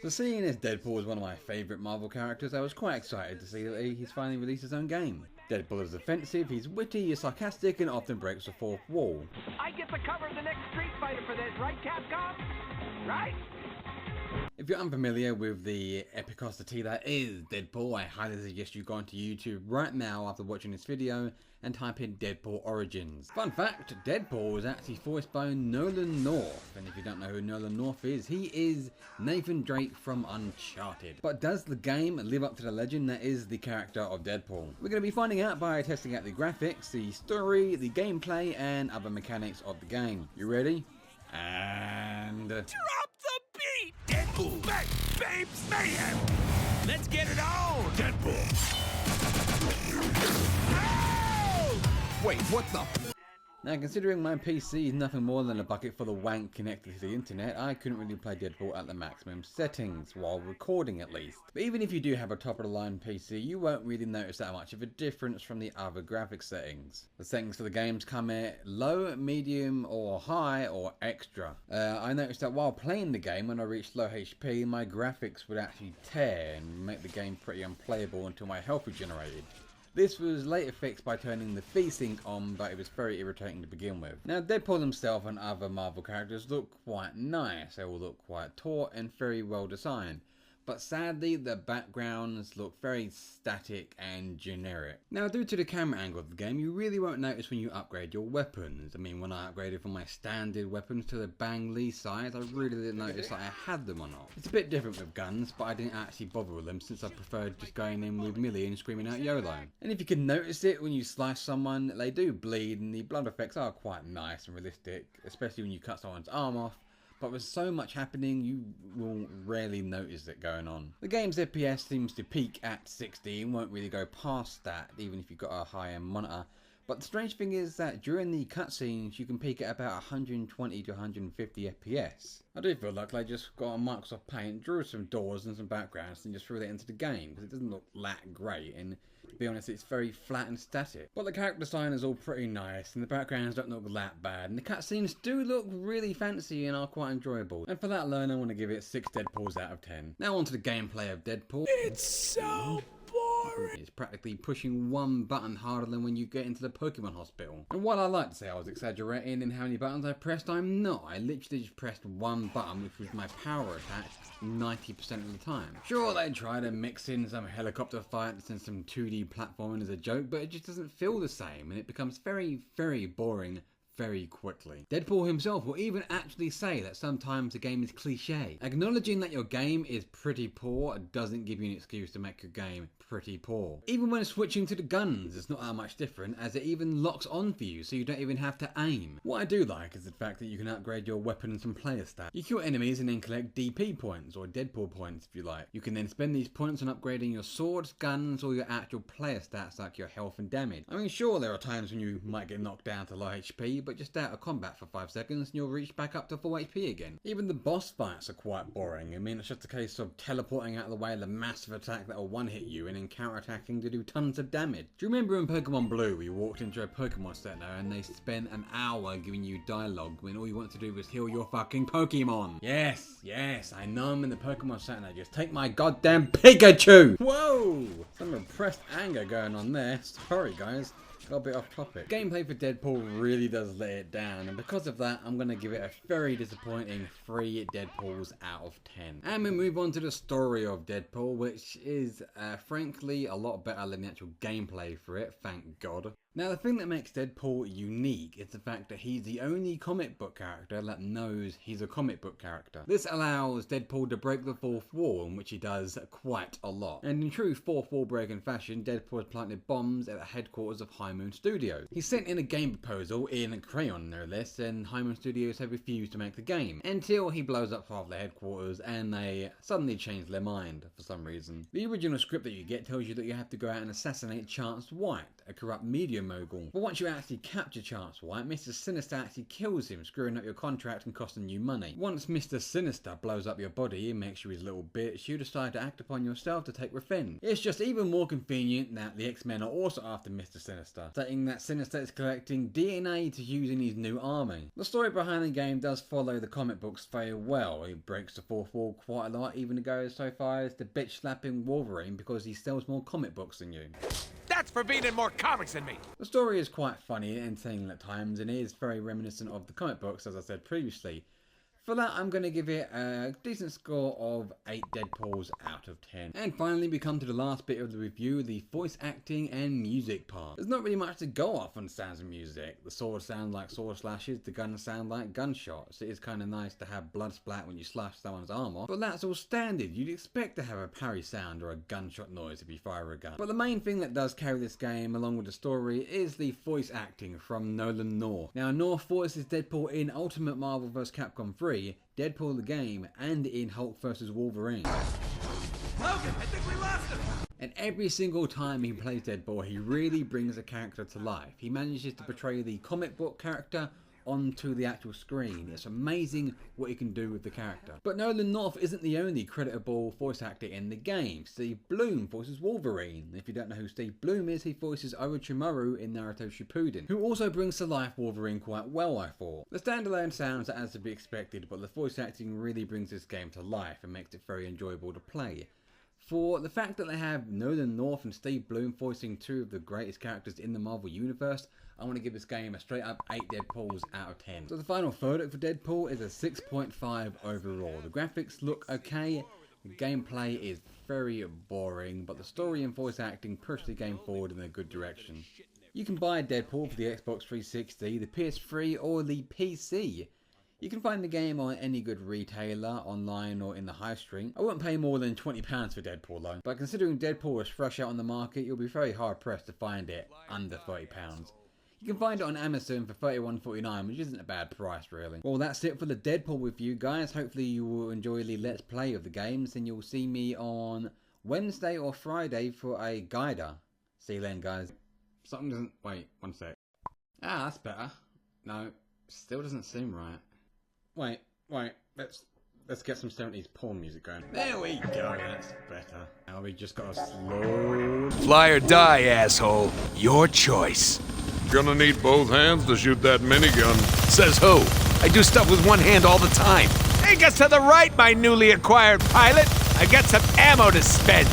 So seeing as Deadpool is one of my favourite Marvel characters, I was quite excited to see that he's finally released his own game. Deadpool is offensive, he's witty, he's sarcastic, and often breaks the fourth wall. I get the cover of the next Street Fighter for this, right, Capcom? Right? If you're unfamiliar with the epicosity that is Deadpool, I highly suggest you go onto YouTube right now after watching this video and type in Deadpool Origins. Fun fact, Deadpool was actually voiced by Nolan North, and if you don't know who Nolan North is, he is Nathan Drake from Uncharted. But does the game live up to the legend that is the character of Deadpool? We're going to be finding out by testing out the graphics, the story, the gameplay, and other mechanics of the game. You ready? And... Drop the beat! Deadpool! Bang! Babes! Mayhem! Let's get it on! Deadpool! Ow! Wait, what the... Now, considering my PC is nothing more than a bucket full of wank connected to the internet, I couldn't really play Deadpool at the maximum settings, while recording at least. But even if you do have a top of the line PC, you won't really notice that much of a difference from the other graphics settings. The settings for the games come at low, medium, or high, or extra. I noticed that while playing the game, when I reached low HP, my graphics would actually tear and make the game pretty unplayable until my health regenerated. This was later fixed by turning the V-Sync on, but it was very irritating to begin with. Now, Deadpool himself and other Marvel characters look quite nice. They all look quite taut and very well designed. But sadly, the backgrounds look very static and generic. Now, due to the camera angle of the game, you really won't notice when you upgrade your weapons. I mean, when I upgraded from my standard weapons to the Bang Lee size, I really didn't notice that I had them or not. It's a bit different with guns, but I didn't actually bother with them since I preferred just going in with melee and screaming out YOLO. And if you can notice it, when you slice someone, they do bleed, and the blood effects are quite nice and realistic, especially when you cut someone's arm off. But with so much happening, you will rarely notice it going on. The game's FPS seems to peak at 60 and won't really go past that, even if you've got a high-end monitor. But the strange thing is that during the cutscenes, you can peak at about 120 to 150 FPS. I do feel like they just got on Microsoft Paint, drew some doors and some backgrounds and just threw that into the game, because it doesn't look that great, and to be honest, it's very flat and static. But the character design is all pretty nice, and the backgrounds don't look that bad, and the cutscenes do look really fancy and are quite enjoyable. And for that alone, I want to give it 6 Deadpools out of 10. Now on to the gameplay of Deadpool. It's so boring! It's practically pushing one button harder than when you get into the Pokemon hospital. And while I like to say I was exaggerating in how many buttons I pressed, I'm not. I literally just pressed one button, which was my power attack, 90% of the time. Sure, they try to mix in some helicopter fights and some 2D platforming as a joke, but it just doesn't feel the same, and it becomes very, very boring very quickly. Deadpool himself will even actually say that sometimes the game is cliche. Acknowledging that your game is pretty poor doesn't give you an excuse to make your game pretty poor. Even when switching to the guns, it's not that much different, as it even locks on for you so you don't even have to aim. What I do like is the fact that you can upgrade your weapons and player stats. You kill enemies and then collect DP points, or Deadpool points if you like. You can then spend these points on upgrading your swords, guns, or your actual player stats like your health and damage. I mean, sure, there are times when you might get knocked down to low HP, but just out of combat for 5 seconds and you'll reach back up to full HP again. Even the boss fights are quite boring. I mean, it's just a case of teleporting out of the way of the massive attack that will one-hit you and then counter-attacking to do tons of damage. Do you remember in Pokemon Blue we walked into a Pokemon Center and they spent an hour giving you dialogue when all you want to do was heal your fucking Pokemon? Yes, I know I'm in the Pokemon Center. Just take my goddamn Pikachu! Whoa! Some repressed anger going on there. Sorry guys. Got a bit off topic. Gameplay for Deadpool really does let it down, and because of that, I'm going to give it a very disappointing 3 Deadpools out of 10. And we move on to the story of Deadpool, which is frankly a lot better than the actual gameplay for it, thank God. Now, the thing that makes Deadpool unique is the fact that he's the only comic book character that knows he's a comic book character. This allows Deadpool to break the fourth wall, in which he does quite a lot. And in true fourth wall breaking fashion, Deadpool has planted bombs at the headquarters of High Moon Studios. He sent in a game proposal in crayon, no less, and High Moon Studios have refused to make the game, until he blows up half the headquarters and they suddenly change their mind for some reason. The original script that you get tells you that you have to go out and assassinate Chance White, a corrupt media media mogul. But once you actually capture Chance White, Mr. Sinister actually kills him, screwing up your contract and costing you money. Once Mr. Sinister blows up your body and makes you his little bitch, you decide to act upon yourself to take revenge. It's just even more convenient that the X-Men are also after Mr. Sinister, stating that Sinister is collecting DNA to use in his new army. The story behind the game does follow the comic books very well. It breaks the fourth wall quite a lot, even goes so far as to bitch slapping Wolverine because he sells more comic books than you. That's for being in more comics than me. The story is quite funny and entertaining at times, and it is very reminiscent of the comic books, as I said previously. For that, I'm going to give it a decent score of 8 Deadpools out of 10. And finally, we come to the last bit of the review, the voice acting and music part. There's not really much to go off on sounds of music. The swords sound like sword slashes, the guns sound like gunshots. It is kind of nice to have blood splat when you slash someone's arm off, but that's all standard. You'd expect to have a parry sound or a gunshot noise if you fire a gun. But the main thing that does carry this game, along with the story, is the voice acting from Nolan North. Now, North voices Deadpool in Ultimate Marvel vs. Capcom 3, Deadpool the game, and in Hulk vs. Wolverine. Logan, I think we lost him. And every single time he plays Deadpool, he really brings a character to life. He manages to portray the comic book character onto the actual screen. It's amazing what he can do with the character. But Nolan North isn't the only creditable voice actor in the game. Steve Blum voices Wolverine. If you don't know who Steve Blum is, he voices Orochimaru in Naruto Shippuden, who also brings to life Wolverine quite well, I thought. The standalone sounds are as to be expected, but the voice acting really brings this game to life and makes it very enjoyable to play. For the fact that they have Nolan North and Steve Blum voicing two of the greatest characters in the Marvel Universe, I want to give this game a straight up 8 Deadpools out of 10. So the final verdict for Deadpool is a 6.5 overall. The graphics look okay, the gameplay is very boring, but the story and voice acting push the game forward in a good direction. You can buy Deadpool for the Xbox 360, the PS3 or the PC. You can find the game on any good retailer, online or in the high street. I wouldn't pay more than £20 for Deadpool though, but considering Deadpool is fresh out on the market, you'll be very hard pressed to find it under £30. You can find it on Amazon for $31.49, which isn't a bad price really. Well, that's it for the Deadpool review, guys. Hopefully you will enjoy the Let's Play of the games, and you'll see me on Wednesday or Friday for a guider. See you then, guys. Something doesn't... Wait, one sec. Ah, that's better. No, still doesn't seem right. Wait, let's get some 70s porn music going. There we go, that's better. Now we just gotta slow... Fly or die, asshole. Your choice. Gonna need both hands to shoot that minigun. Says who? I do stuff with one hand all the time. Take us to the right, my newly acquired pilot. I got some ammo to spend.